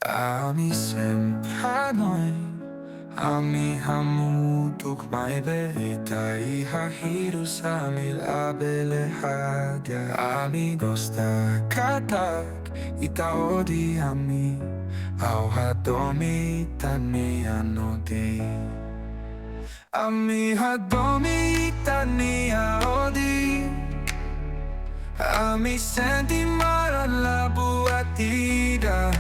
Ami sem Hanoi, Ami hamutuk may beita ihahiru sa milabele hadya. Ami gosta katak itaodi ami au hadomi tani anodi. Ami hadomi tani aodi. Ami senti marala buatida.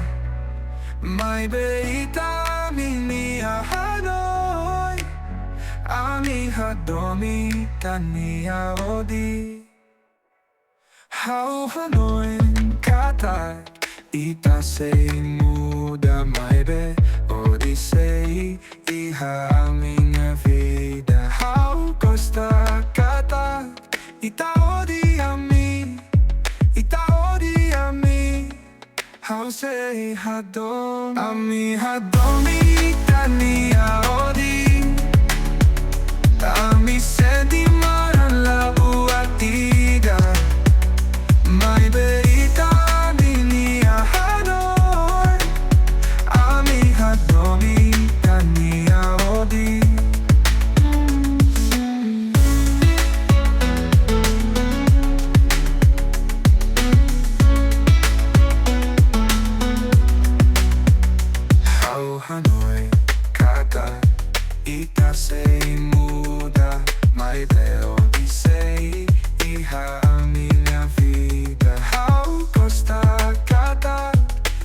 May beita mini Hanoi, Ami hadomi tani aodi. How Hanoi katai ita say muda may be odisei iha minha vida. How costa kata ita odi ami, ita odi ami. How say Hadomi, Ami hadomi tani aodi. Ami senti marala buatida. May beita mini Hanoi, Ami hadomi tani aodi. Hanoi kata ita say muda may deo disei iha minha vida. How costa kata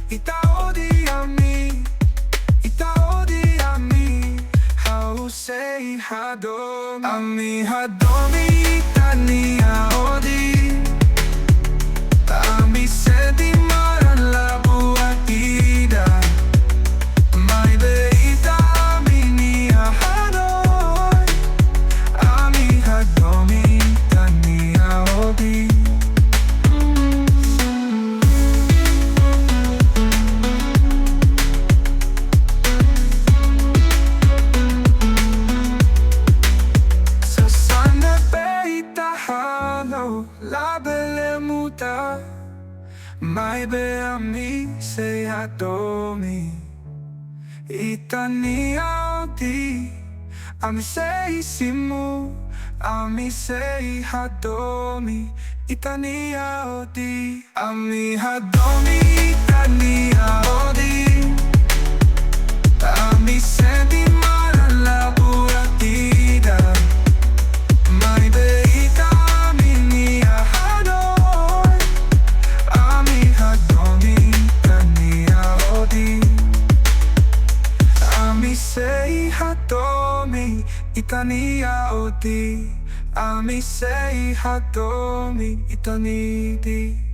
ita odi ami, ita odi ami. How say Hadomi, Ami hadomi tani aodi. Ami senti marala buatida. Labele muta, may be ami say Hadomi, itani aodi. Ami say simu, ami say Hadomi, itani aodi. Ami hadomi itani aodi. Ami senti marala buatida. May beita mini Hanoi, Ami hadomi tani aodi. Ami say Hadomi itani aodi. Ami say Hadomi itani di.